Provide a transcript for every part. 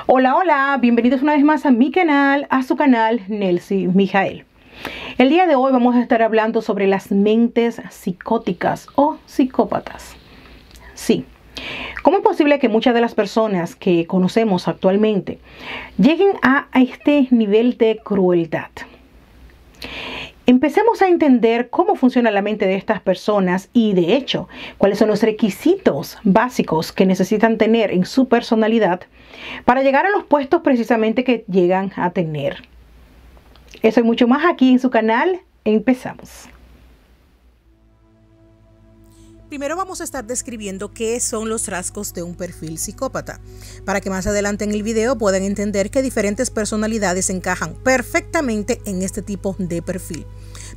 Hola, hola, bienvenidos una vez más a mi canal, a su canal Nelcy Mijael. El día de hoy vamos a estar hablando sobre las mentes psicóticas o psicópatas. Sí, ¿cómo es posible que muchas de las personas que conocemos actualmente lleguen a este nivel de crueldad? Empecemos a entender cómo funciona la mente de estas personas y, de hecho, cuáles son los requisitos básicos que necesitan tener en su personalidad para llegar a los puestos precisamente que llegan a tener. Eso y mucho más aquí en su canal. Empezamos. Primero vamos a estar describiendo qué son los rasgos de un perfil psicópata, para que más adelante en el video puedan entender que diferentes personalidades encajan perfectamente en este tipo de perfil.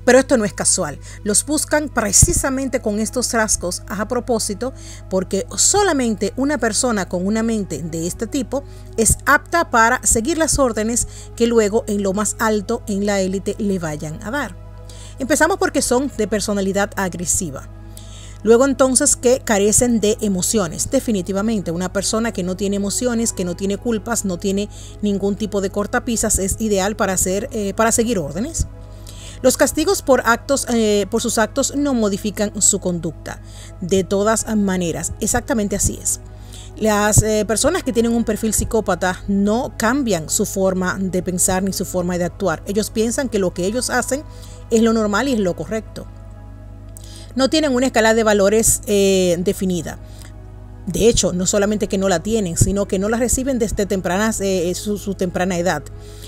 Pero esto no es casual, los buscan precisamente con estos rasgos a propósito, porque solamente una persona con una mente de este tipo es apta para seguir las órdenes que luego en lo más alto en la élite le vayan a dar. Empezamos porque son de personalidad agresiva. Luego entonces que carecen de emociones. Definitivamente una persona que no tiene emociones, que no tiene culpas, no tiene ningún tipo de cortapisas es ideal para seguir órdenes. Los castigos por sus actos no modifican su conducta. De todas maneras, exactamente así es. Las personas que tienen un perfil psicópata no cambian su forma de pensar ni su forma de actuar. Ellos piensan que lo que ellos hacen es lo normal y es lo correcto. No tienen una escala de valores definida. De hecho, no solamente que no la tienen, sino que no la reciben desde su temprana edad.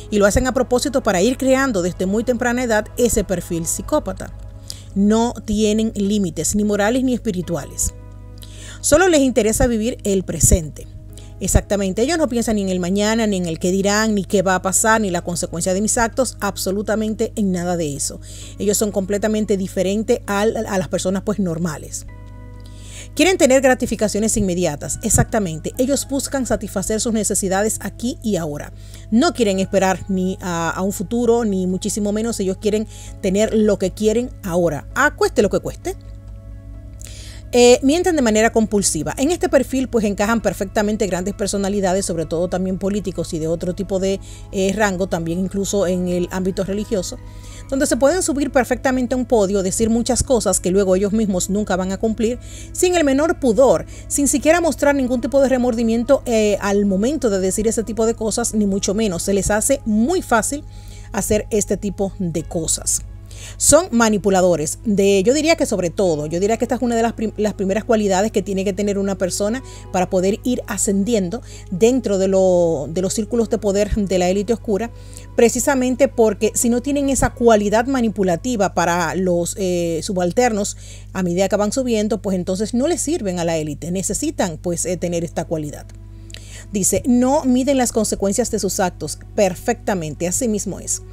Y lo hacen a propósito para ir creando desde muy temprana edad ese perfil psicópata. No tienen límites, ni morales ni espirituales. Solo les interesa vivir el presente. Exactamente, ellos no piensan ni en el mañana, ni en el qué dirán, ni qué va a pasar, ni la consecuencia de mis actos, absolutamente en nada de eso. Ellos son completamente diferentes a las personas pues normales. Quieren tener gratificaciones inmediatas, exactamente. Ellos buscan satisfacer sus necesidades aquí y ahora. No quieren esperar ni a un futuro, ni muchísimo menos. Ellos quieren tener lo que quieren ahora, cueste lo que cueste. Mienten de manera compulsiva. En este perfil pues encajan perfectamente grandes personalidades, sobre todo también políticos y de otro tipo de rango, también incluso en el ámbito religioso, donde se pueden subir perfectamente a un podio, decir muchas cosas que luego ellos mismos nunca van a cumplir, sin el menor pudor, sin siquiera mostrar ningún tipo de remordimiento al momento de decir ese tipo de cosas, ni mucho menos. Se les hace muy fácil hacer este tipo de cosas. Son manipuladores. Yo diría que esta es una de las primeras cualidades que tiene que tener una persona para poder ir ascendiendo dentro de los círculos de poder de la élite oscura, precisamente porque si no tienen esa cualidad manipulativa para los subalternos a medida que van subiendo, pues entonces no les sirven a la élite. Necesitan pues tener esta cualidad. Dice, no miden las consecuencias de sus actos. Perfectamente, así mismo es.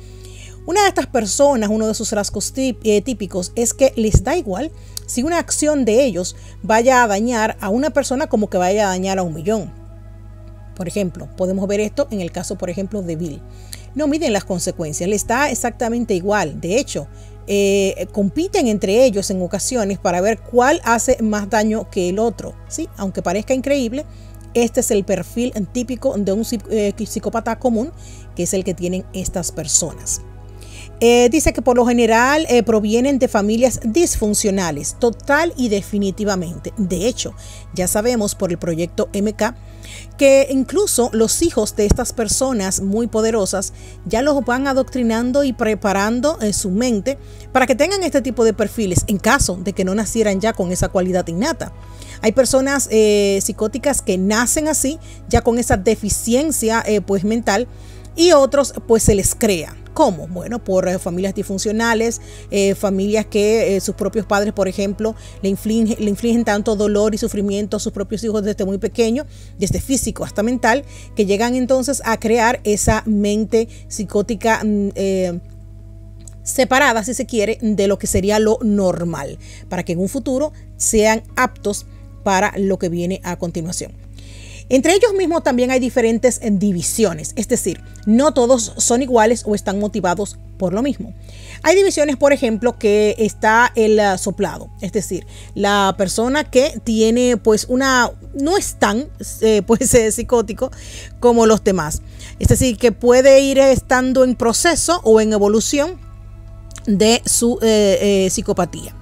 Una de estas personas, uno de sus rasgos típicos es que les da igual si una acción de ellos vaya a dañar a una persona como que vaya a dañar a 1.000.000. Por ejemplo, podemos ver esto en el caso, por ejemplo, de Bill. No miden las consecuencias, les da exactamente igual. De hecho, compiten entre ellos en ocasiones para ver cuál hace más daño que el otro. ¿Sí? Aunque parezca increíble, este es el perfil típico de un psicópata común, que es el que tienen estas personas. Dice que por lo general provienen de familias disfuncionales, total y definitivamente. De hecho, ya sabemos por el proyecto MK que incluso los hijos de estas personas muy poderosas ya los van adoctrinando y preparando en su mente para que tengan este tipo de perfiles en caso de que no nacieran ya con esa cualidad innata. Hay personas psicóticas que nacen así, ya con esa deficiencia pues mental, y otros pues se les crea. ¿Cómo? Bueno, por familias disfuncionales, familias que sus propios padres, por ejemplo, le infligen tanto dolor y sufrimiento a sus propios hijos desde muy pequeño, desde físico hasta mental, que llegan entonces a crear esa mente psicótica separada, si se quiere, de lo que sería lo normal, para que en un futuro sean aptos para lo que viene a continuación. Entre ellos mismos también hay diferentes divisiones, es decir, no todos son iguales o están motivados por lo mismo. Hay divisiones, por ejemplo, que está el soplado, es decir, la persona que tiene pues no es tan psicótico como los demás. Es decir, que puede ir estando en proceso o en evolución de su psicopatía.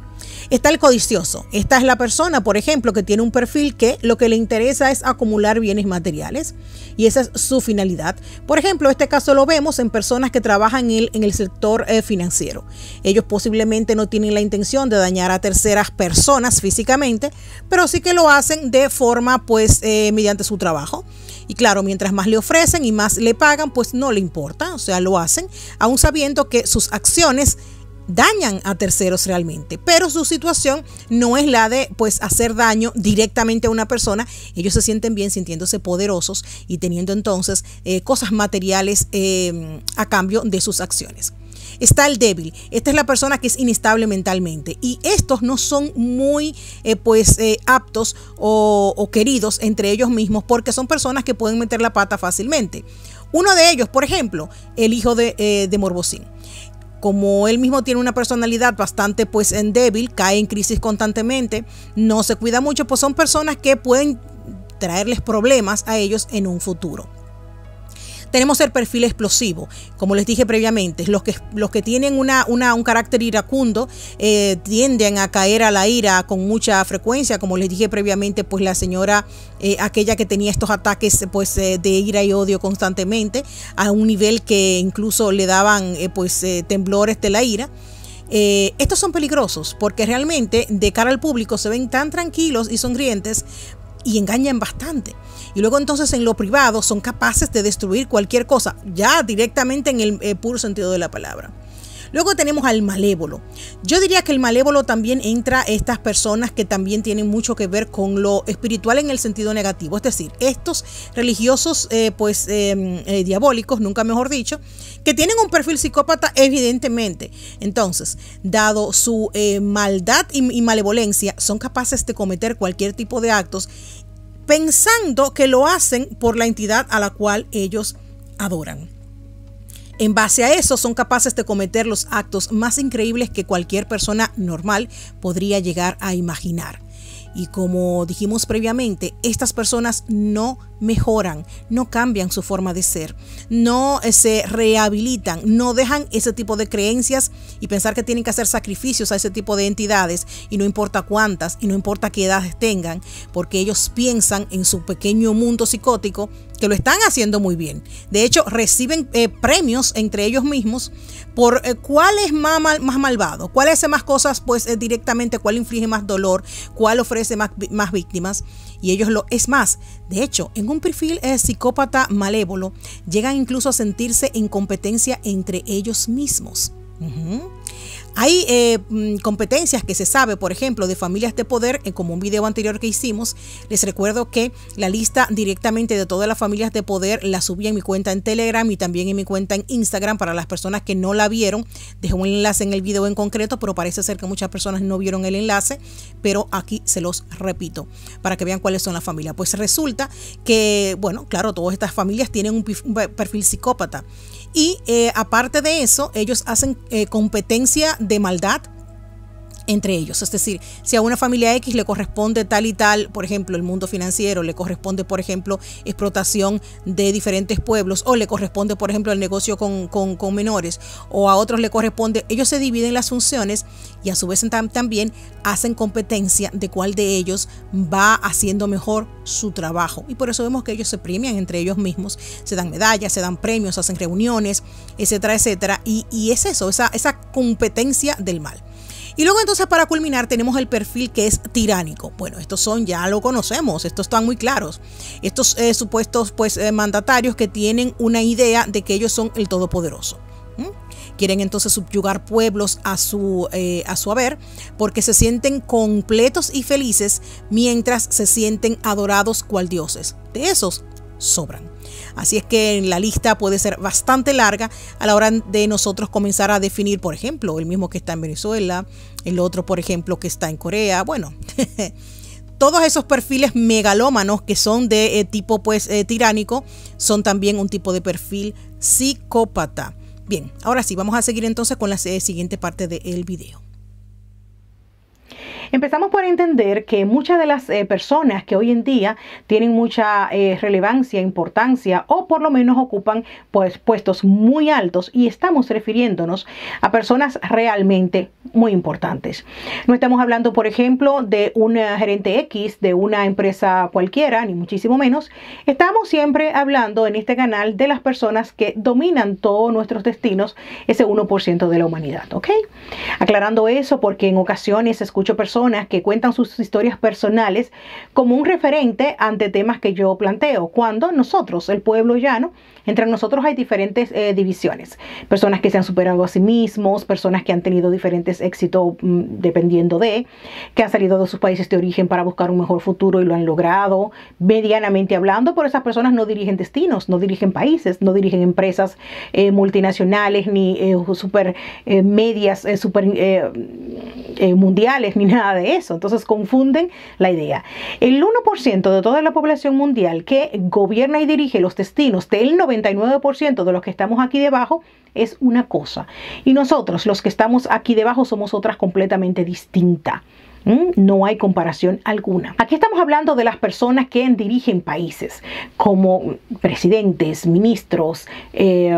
Está el codicioso. Esta es la persona, por ejemplo, que tiene un perfil que lo que le interesa es acumular bienes materiales y esa es su finalidad. Por ejemplo, este caso lo vemos en personas que trabajan en el sector financiero. Ellos posiblemente no tienen la intención de dañar a terceras personas físicamente, pero sí que lo hacen de forma mediante su trabajo. Y claro, mientras más le ofrecen y más le pagan, pues no le importa, o sea, lo hacen, aún sabiendo que sus acciones dañan a terceros realmente, pero su situación no es la de hacer daño directamente a una persona. Ellos se sienten bien sintiéndose poderosos y teniendo entonces cosas materiales a cambio de sus acciones. Está el débil. Esta es la persona que es inestable mentalmente y estos no son muy aptos o queridos entre ellos mismos porque son personas que pueden meter la pata fácilmente. Uno de ellos, por ejemplo, el hijo de Morbosín. Como él mismo tiene una personalidad bastante débil, cae en crisis constantemente, no se cuida mucho, pues son personas que pueden traerles problemas a ellos en un futuro. Tenemos el perfil explosivo, como les dije previamente, los que tienen un carácter iracundo tienden a caer a la ira con mucha frecuencia, como les dije previamente, la señora aquella que tenía estos ataques de ira y odio constantemente, a un nivel que incluso le daban temblores de la ira. Estos son peligrosos porque realmente de cara al público se ven tan tranquilos y sonrientes y engañan bastante. Y luego entonces en lo privado son capaces de destruir cualquier cosa, ya directamente en el puro sentido de la palabra. Luego tenemos al malévolo. Yo diría que el malévolo también entra estas personas que también tienen mucho que ver con lo espiritual en el sentido negativo. Es decir, estos religiosos diabólicos, nunca mejor dicho, que tienen un perfil psicópata evidentemente. Entonces, dado su maldad y malevolencia, son capaces de cometer cualquier tipo de actos pensando que lo hacen por la entidad a la cual ellos adoran. En base a eso son capaces de cometer los actos más increíbles que cualquier persona normal podría llegar a imaginar. Y como dijimos previamente, estas personas no mejoran, no cambian su forma de ser, no se rehabilitan, no dejan ese tipo de creencias y pensar que tienen que hacer sacrificios a ese tipo de entidades y no importa cuántas y no importa qué edades tengan, porque ellos piensan en su pequeño mundo psicótico que lo están haciendo muy bien. De hecho, reciben premios entre ellos mismos por cuál es más malvado, cuál hace más cosas directamente, cuál inflige más dolor, cuál ofrece más víctimas. Y ellos es más, de hecho, en un perfil psicópata malévolo, llegan incluso a sentirse en competencia entre ellos mismos. Hay competencias que se sabe, por ejemplo, de familias de poder, como un video anterior que hicimos. Les recuerdo que la lista directamente de todas las familias de poder la subí en mi cuenta en Telegram y también en mi cuenta en Instagram. Para las personas que no la vieron, dejo un enlace en el video en concreto, pero parece ser que muchas personas no vieron el enlace, pero aquí se los repito para que vean cuáles son las familias. Pues resulta que, bueno, claro, todas estas familias tienen un perfil psicópata. Y aparte de eso, ellos hacen competencia de maldad entre ellos. Es decir, si a una familia X le corresponde tal y tal, por ejemplo, el mundo financiero, le corresponde, por ejemplo, explotación de diferentes pueblos, o le corresponde, por ejemplo, el negocio con menores, o a otros le corresponde, ellos se dividen las funciones y a su vez también hacen competencia de cuál de ellos va haciendo mejor su trabajo. Y por eso vemos que ellos se premian entre ellos mismos, se dan medallas, se dan premios, hacen reuniones, etcétera, etcétera. Y es eso, esa competencia del mal. Y luego entonces para culminar tenemos el perfil que es tiránico. Bueno, estos son, ya lo conocemos, estos están muy claros. Estos supuestos mandatarios que tienen una idea de que ellos son el todopoderoso. Quieren entonces subyugar pueblos a su haber porque se sienten completos y felices mientras se sienten adorados cual dioses. De esos sobran. Así es que la lista puede ser bastante larga a la hora de nosotros comenzar a definir, por ejemplo, el mismo que está en Venezuela, el otro, por ejemplo, que está en Corea. Bueno, todos esos perfiles megalómanos que son de tipo tiránico son también un tipo de perfil psicópata. Bien, ahora sí, vamos a seguir entonces con la siguiente parte del video. Empezamos por entender que muchas de las personas que hoy en día tienen mucha relevancia, importancia o por lo menos ocupan pues, puestos muy altos, y estamos refiriéndonos a personas realmente muy importantes. No estamos hablando, por ejemplo, de un gerente X de una empresa cualquiera, ni muchísimo menos. Estamos siempre hablando en este canal de las personas que dominan todos nuestros destinos, ese 1% de la humanidad, ¿ok? Aclarando eso porque en ocasiones escucho personas que cuentan sus historias personales como un referente ante temas que yo planteo, cuando nosotros, el pueblo llano, entre nosotros hay diferentes divisiones. Personas que se han superado a sí mismos, personas que han tenido diferentes éxitos dependiendo de, que han salido de sus países de origen para buscar un mejor futuro y lo han logrado, medianamente hablando, pero esas personas no dirigen destinos, no dirigen países, no dirigen empresas multinacionales, ni super medias, mundiales, ni nada de eso. Entonces confunden la idea. El 1% de toda la población mundial que gobierna y dirige los destinos del 99% de los que estamos aquí debajo es una cosa. Y nosotros, los que estamos aquí debajo, somos otras completamente distintas. No hay comparación alguna. Aquí estamos hablando de las personas que dirigen países, como presidentes, ministros, e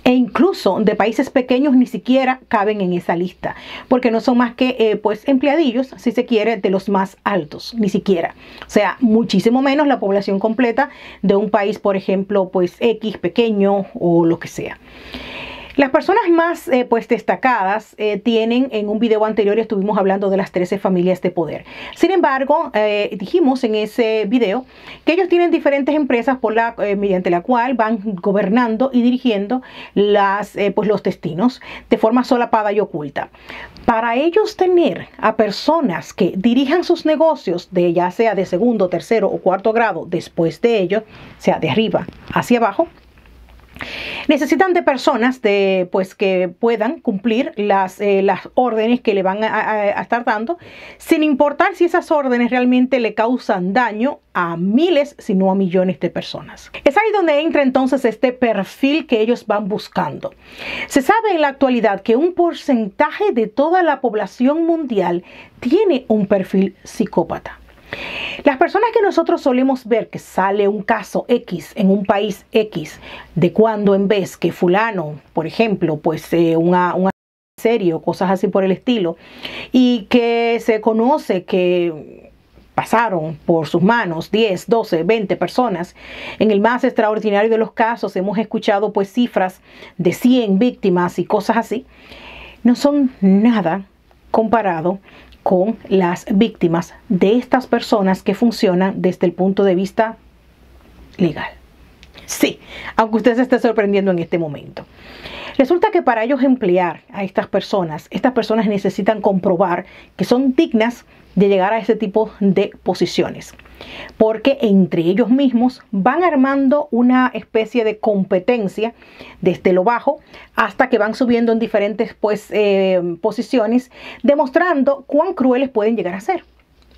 incluso de países pequeños ni siquiera caben en esa lista, porque no son más que pues empleadillos, si se quiere, de los más altos, ni siquiera. O sea, muchísimo menos la población completa de un país, por ejemplo, pues X pequeño o lo que sea. Las personas más pues destacadas tienen, en un video anterior estuvimos hablando de las 13 familias de poder. Sin embargo, dijimos en ese video que ellos tienen diferentes empresas mediante la cual van gobernando y dirigiendo pues los destinos de forma solapada y oculta. Para ellos tener a personas que dirijan sus negocios, ya sea de segundo, tercero o cuarto grado después de ellos, o sea, de arriba hacia abajo, necesitan de personas pues, que puedan cumplir las órdenes que le van a estar dando, sin importar si esas órdenes realmente le causan daño a miles, si no a millones de personas. Es ahí donde entra entonces este perfil que ellos van buscando. Se sabe en la actualidad que un porcentaje de toda la población mundial tiene un perfil psicópata. Las personas que nosotros solemos ver que sale un caso X en un país X, de cuando en vez que fulano, por ejemplo, pues una serio, cosas así por el estilo, y que se conoce que pasaron por sus manos 10, 12, 20 personas. En el más extraordinario de los casos hemos escuchado pues cifras de 100 víctimas y cosas así. No son nada comparado con las víctimas de estas personas que funcionan desde el punto de vista legal. Sí, aunque usted se esté sorprendiendo en este momento. Resulta que para ellos emplear a estas personas necesitan comprobar que son dignas de llegar a ese tipo de posiciones, porque entre ellos mismos van armando una especie de competencia desde lo bajo hasta que van subiendo en diferentes pues, posiciones, demostrando cuán crueles pueden llegar a ser.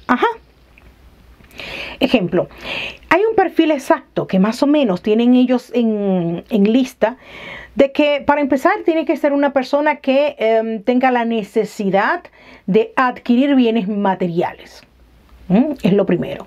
Ajá. Ejemplo, hay un perfil exacto que más o menos tienen ellos en lista, de que para empezar tiene que ser una persona que tenga la necesidad de adquirir bienes materiales. Es lo primero.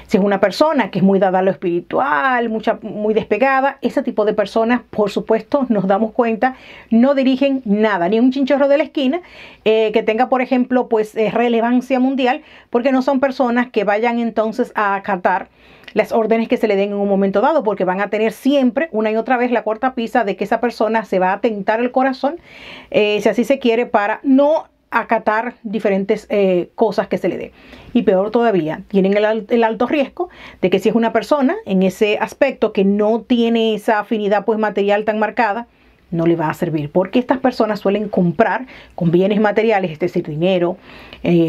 Si es una persona que es muy dada a lo espiritual, muy despegada, ese tipo de personas, por supuesto, nos damos cuenta, no dirigen nada, ni un chinchorro de la esquina que tenga, por ejemplo, pues relevancia mundial, porque no son personas que vayan entonces a acatar las órdenes que se le den en un momento dado, porque van a tener siempre una y otra vez la cortapisa de que esa persona se va a tentar el corazón, si así se quiere, para no acatar diferentes cosas que se le dé. Y peor todavía, tienen el alto riesgo de que si es una persona en ese aspecto que no tiene esa afinidad pues material tan marcada, no le va a servir, porque estas personas suelen comprar con bienes materiales, es decir, dinero,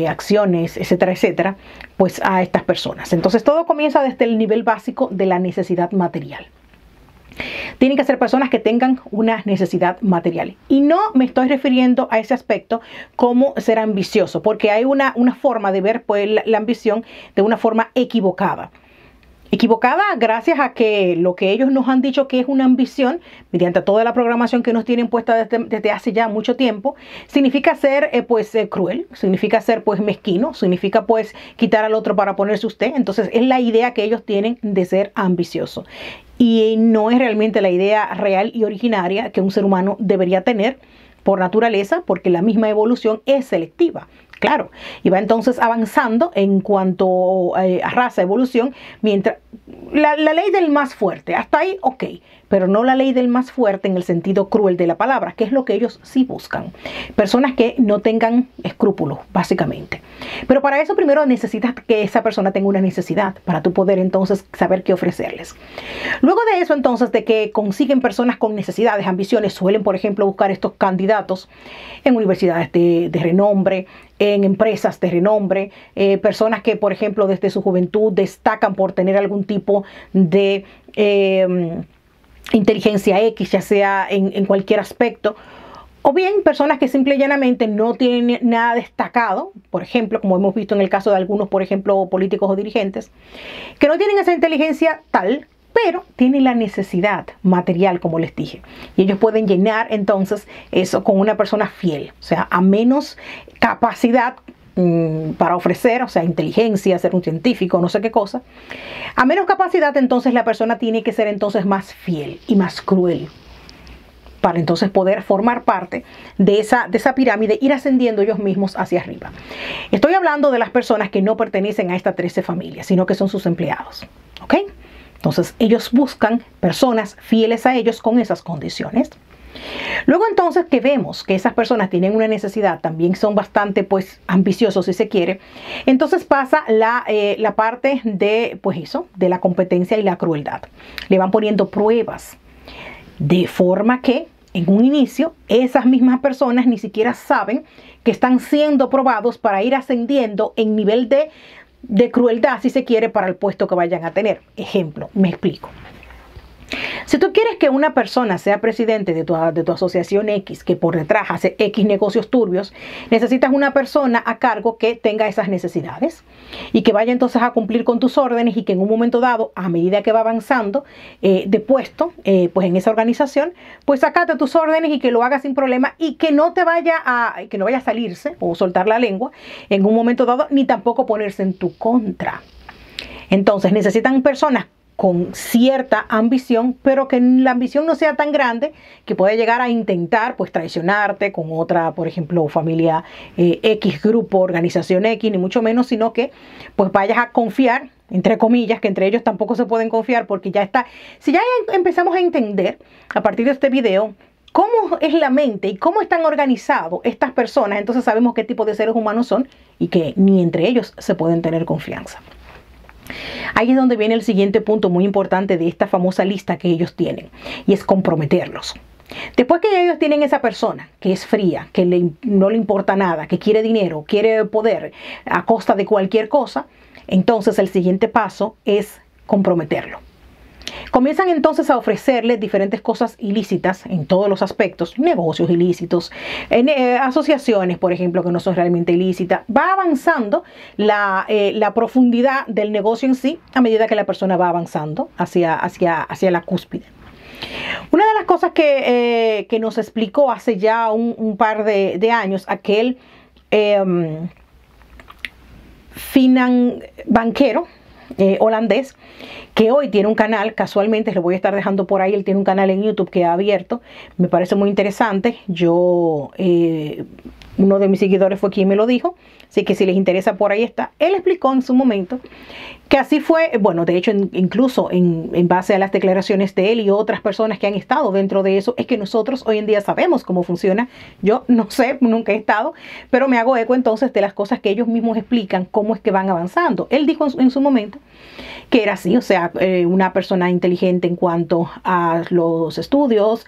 acciones, etcétera, etcétera, pues a estas personas. Entonces todo comienza desde el nivel básico de la necesidad material. Tienen que ser personas que tengan una necesidad material. Y no me estoy refiriendo a ese aspecto como ser ambicioso, porque hay una forma de ver pues, la ambición de una forma equivocada. Equivocada gracias a que lo que ellos nos han dicho que es una ambición, mediante toda la programación que nos tienen puesta desde hace ya mucho tiempo, significa ser cruel, significa ser pues mezquino, significa pues quitar al otro para ponerse usted. Entonces es la idea que ellos tienen de ser ambicioso. Y no es realmente la idea real y originaria que un ser humano debería tener por naturaleza, porque la misma evolución es selectiva. Claro, y va entonces avanzando en cuanto a raza, evolución, mientras la ley del más fuerte, hasta ahí ok, pero no la ley del más fuerte en el sentido cruel de la palabra, que es lo que ellos sí buscan. Personas que no tengan escrúpulos, básicamente. Pero para eso primero necesitas que esa persona tenga una necesidad, para tú poder entonces saber qué ofrecerles. Luego de eso entonces, de que consiguen personas con necesidades, ambiciones, suelen por ejemplo buscar estos candidatos en universidades de renombre, en empresas de renombre, personas que, por ejemplo, desde su juventud destacan por tener algún tipo de inteligencia X, ya sea en cualquier aspecto, o bien personas que simple y llanamente no tienen nada destacado, por ejemplo, como hemos visto en el caso de algunos, por ejemplo, políticos o dirigentes, que no tienen esa inteligencia tal, pero tienen la necesidad material, como les dije. Y ellos pueden llenar entonces eso con una persona fiel. O sea, a menos capacidad para ofrecer, o sea, inteligencia, ser un científico, no sé qué cosa. A menos capacidad, entonces la persona tiene que ser entonces más fiel y más cruel, para entonces poder formar parte de esa pirámide, ir ascendiendo ellos mismos hacia arriba. Estoy hablando de las personas que no pertenecen a estas 13 familias, sino que son sus empleados. ¿Ok? Entonces, ellos buscan personas fieles a ellos con esas condiciones. Luego, entonces, que vemos que esas personas tienen una necesidad, también son bastante, pues, ambiciosos, si se quiere. Entonces pasa la parte de, pues eso, de la competencia y la crueldad. Le van poniendo pruebas, de forma que, en un inicio, esas mismas personas ni siquiera saben que están siendo probados para ir ascendiendo en nivel de crueldad, si se quiere, para el puesto que vayan a tener. Ejemplo, me explico. Si tú quieres que una persona sea presidente de tu asociación X, que por detrás hace X negocios turbios, necesitas una persona a cargo que tenga esas necesidades y que vaya entonces a cumplir con tus órdenes, y que en un momento dado, a medida que va avanzando de puesto, pues en esa organización, pues acate tus órdenes y que lo haga sin problema, y que no vaya a salirse o soltar la lengua en un momento dado, ni tampoco ponerse en tu contra. Entonces necesitan personas con cierta ambición, pero que la ambición no sea tan grande que pueda llegar a intentar pues traicionarte con otra, por ejemplo, familia X, grupo, organización X, ni mucho menos, sino que pues vayas a confiar, entre comillas, que entre ellos tampoco se pueden confiar, porque ya está. Si ya empezamos a entender a partir de este video cómo es la mente y cómo están organizados estas personas, entonces sabemos qué tipo de seres humanos son y que ni entre ellos se pueden tener confianza. Ahí es donde viene el siguiente punto muy importante de esta famosa lista que ellos tienen, y es comprometerlos. Después que ellos tienen esa persona que es fría, que no le importa nada, que quiere dinero, quiere poder a costa de cualquier cosa, entonces el siguiente paso es comprometerlo. Comienzan entonces a ofrecerle diferentes cosas ilícitas en todos los aspectos, negocios ilícitos, asociaciones, por ejemplo, que no son realmente ilícitas. Va avanzando la profundidad del negocio en sí a medida que la persona va avanzando hacia la cúspide. Una de las cosas que nos explicó hace ya un par de años aquel banquero holandés, que hoy tiene un canal, casualmente lo voy a estar dejando por ahí, él tiene un canal en YouTube que ha abierto, me parece muy interesante. Uno de mis seguidores fue quien me lo dijo, así que si les interesa, por ahí está. Él explicó en su momento que así fue, bueno, de hecho incluso en base a las declaraciones de él y otras personas que han estado dentro de eso, es que nosotros hoy en día sabemos cómo funciona. Yo no sé, nunca he estado, pero me hago eco entonces de las cosas que ellos mismos explican, cómo es que van avanzando. Él dijo en su momento que era así, o sea, una persona inteligente en cuanto a los estudios,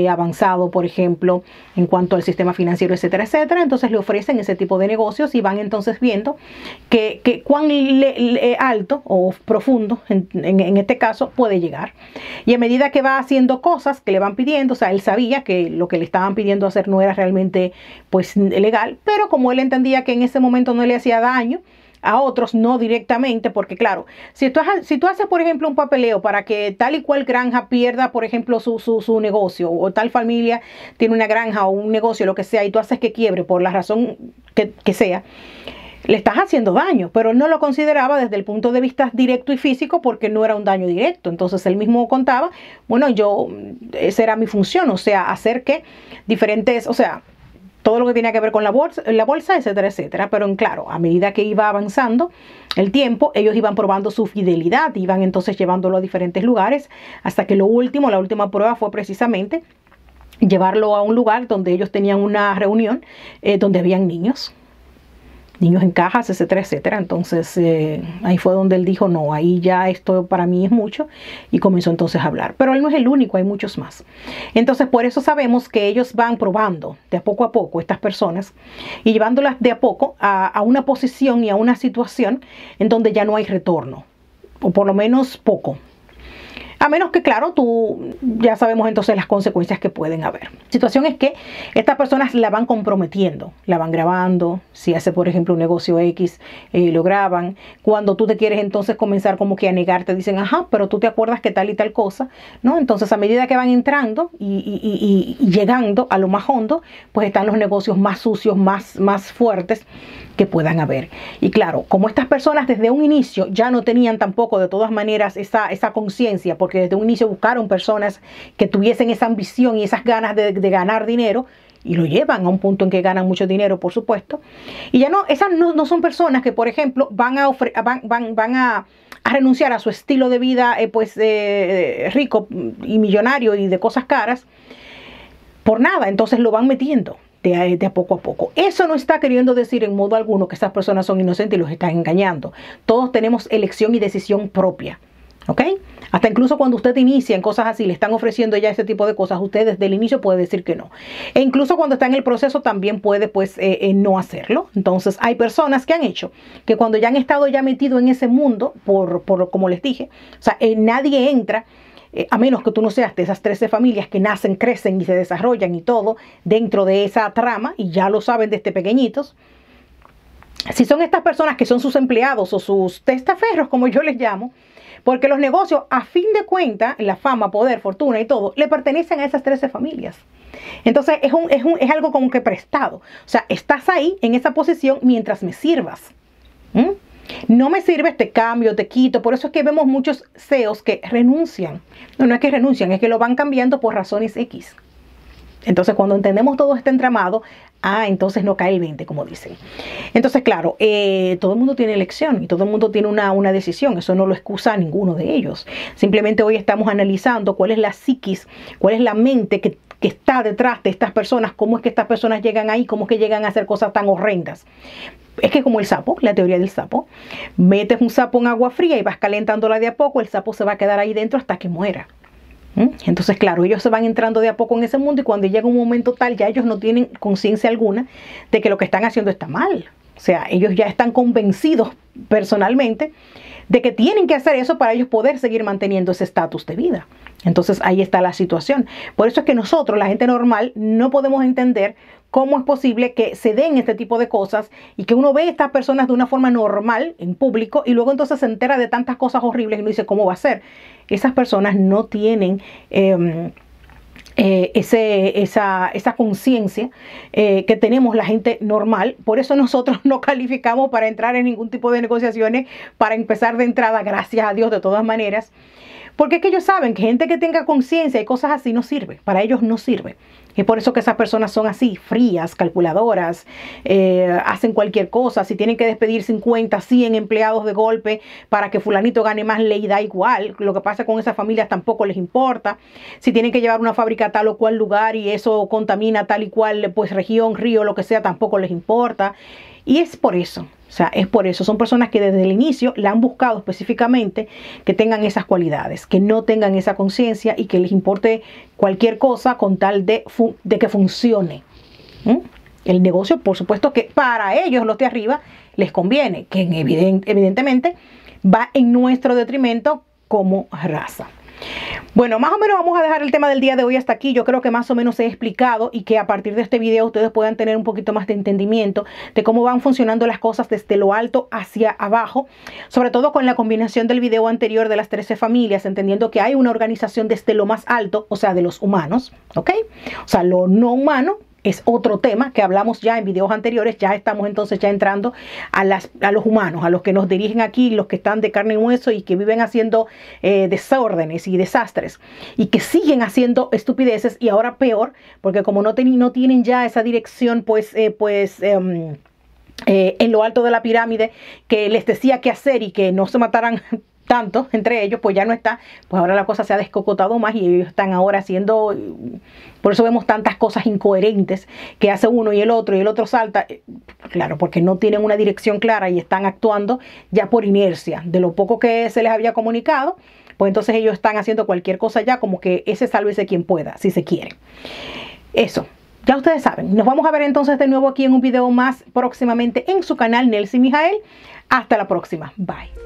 avanzado, por ejemplo, en cuanto al sistema financiero, etcétera, etcétera. Entonces le ofrecen ese tipo de negocios y van entonces viendo que cuán alto o profundo, en este caso, puede llegar. Y a medida que va haciendo cosas que le van pidiendo, o sea, él sabía que lo que le estaban pidiendo hacer no era realmente pues legal, pero como él entendía que en ese momento no le hacía daño a otros, no directamente, porque claro, si tú haces, por ejemplo, un papeleo para que tal y cual granja pierda, por ejemplo, su negocio, o tal familia tiene una granja o un negocio, lo que sea, y tú haces que quiebre por la razón que sea, le estás haciendo daño, pero él no lo consideraba desde el punto de vista directo y físico porque no era un daño directo. Entonces él mismo contaba, bueno, esa era mi función, o sea, hacer que diferentes, o sea, todo lo que tenía que ver con la bolsa, etcétera, etcétera. Pero claro, a medida que iba avanzando el tiempo, ellos iban probando su fidelidad, iban entonces llevándolo a diferentes lugares, hasta que la última prueba fue precisamente llevarlo a un lugar donde ellos tenían una reunión, donde habían niños en cajas, etcétera, etcétera. Entonces ahí fue donde él dijo, no, ahí ya esto para mí es mucho, y comenzó entonces a hablar. Pero él no es el único, hay muchos más. Entonces por eso sabemos que ellos van probando de a poco estas personas y llevándolas de a poco a una posición y a una situación en donde ya no hay retorno, o por lo menos poco. A menos que, claro, ya sabemos entonces las consecuencias que pueden haber. La situación es que estas personas la van comprometiendo, la van grabando. Si hace, por ejemplo, un negocio X, lo graban. Cuando tú te quieres entonces comenzar como que a negar, te dicen, ajá, pero tú te acuerdas que tal y tal cosa, ¿no? Entonces, a medida que van entrando y llegando a lo más hondo, pues están los negocios más sucios, más fuertes que puedan haber. Y claro, como estas personas desde un inicio ya no tenían tampoco de todas maneras esa conciencia, porque desde un inicio buscaron personas que tuviesen esa ambición y esas ganas de ganar dinero, y lo llevan a un punto en que ganan mucho dinero, por supuesto. Y ya esas no son personas que, por ejemplo, van a renunciar a su estilo de vida rico y millonario y de cosas caras por nada. Entonces lo van metiendo de a poco. Eso no está queriendo decir en modo alguno que esas personas son inocentes y los están engañando. Todos tenemos elección y decisión propia, ¿ok? Hasta incluso cuando usted inicia en cosas así, le están ofreciendo ya ese tipo de cosas, usted desde el inicio puede decir que no. E incluso cuando está en el proceso también puede no hacerlo. Entonces hay personas que han hecho que cuando ya han estado ya metidos en ese mundo, por como les dije, o sea, nadie entra, a menos que tú no seas de esas 13 familias que nacen, crecen y se desarrollan y todo dentro de esa trama, y ya lo saben desde pequeñitos. Si son estas personas que son sus empleados o sus testaferros, como yo les llamo, porque los negocios, a fin de cuentas, la fama, poder, fortuna y todo, le pertenecen a esas 13 familias. Entonces es algo como que prestado. O sea, estás ahí en esa posición mientras me sirvas. No me sirves, te cambio, te quito. Por eso es que vemos muchos CEOs que renuncian. No es que renuncian, es que lo van cambiando por razones X. Entonces, cuando entendemos todo este entramado, entonces no cae el 20, como dicen. Entonces, claro, todo el mundo tiene elección y todo el mundo tiene una decisión. Eso no lo excusa a ninguno de ellos. Simplemente hoy estamos analizando cuál es la psiquis, cuál es la mente que está detrás de estas personas, cómo es que estas personas llegan ahí, cómo es que llegan a hacer cosas tan horrendas. Es que como el sapo, la teoría del sapo, metes un sapo en agua fría y vas calentándola de a poco, el sapo se va a quedar ahí dentro hasta que muera. Entonces, claro, ellos se van entrando de a poco en ese mundo, y cuando llega un momento tal, ya ellos no tienen conciencia alguna de que lo que están haciendo está mal. O sea, ellos ya están convencidos personalmente de que tienen que hacer eso para ellos poder seguir manteniendo ese estatus de vida. Entonces ahí está la situación. Por eso es que nosotros, la gente normal, no podemos entender cómo es posible que se den este tipo de cosas y que uno ve a estas personas de una forma normal en público y luego entonces se entera de tantas cosas horribles y uno dice, ¿cómo va a ser? Esas personas no tienen esa conciencia que tenemos la gente normal. Por eso nosotros no calificamos para entrar en ningún tipo de negociaciones, para empezar de entrada, gracias a Dios, de todas maneras. Porque es que ellos saben que gente que tenga conciencia y cosas así no sirve, para ellos no sirve. Y por eso que esas personas son así, frías, calculadoras, hacen cualquier cosa. Si tienen que despedir 50, 100 empleados de golpe para que fulanito gane más, le da igual. Lo que pasa con esas familias tampoco les importa. Si tienen que llevar una fábrica a tal o cual lugar y eso contamina tal y cual región, río, lo que sea, tampoco les importa. Y es por eso. O sea, es por eso. Son personas que desde el inicio la han buscado específicamente que tengan esas cualidades, que no tengan esa conciencia y que les importe cualquier cosa con tal de que funcione. El negocio, por supuesto que para ellos, los de arriba, les conviene, que evidentemente va en nuestro detrimento como raza. Bueno, más o menos vamos a dejar el tema del día de hoy hasta aquí. Yo creo que más o menos he explicado y que a partir de este video ustedes puedan tener un poquito más de entendimiento de cómo van funcionando las cosas desde lo alto hacia abajo, sobre todo con la combinación del video anterior de las 13 familias, entendiendo que hay una organización desde lo más alto, o sea, de los humanos, ¿ok? O sea, lo no humano es otro tema que hablamos ya en videos anteriores. Ya estamos entonces ya entrando a los humanos, a los que nos dirigen aquí, los que están de carne y hueso y que viven haciendo desórdenes y desastres y que siguen haciendo estupideces, y ahora peor, porque como no tienen ya esa dirección, en lo alto de la pirámide que les decía qué hacer y que no se mataran tanto entre ellos, pues ya no está. Pues ahora la cosa se ha descocotado más y ellos están ahora haciendo, por eso vemos tantas cosas incoherentes que hace uno y el otro salta, claro, porque no tienen una dirección clara y están actuando ya por inercia de lo poco que se les había comunicado. Pues entonces ellos están haciendo cualquier cosa ya, como que ese sálvese quien pueda, si se quiere. Eso, ya ustedes saben. Nos vamos a ver entonces de nuevo aquí en un video más próximamente en su canal Nelcy Mijael. Hasta la próxima. Bye.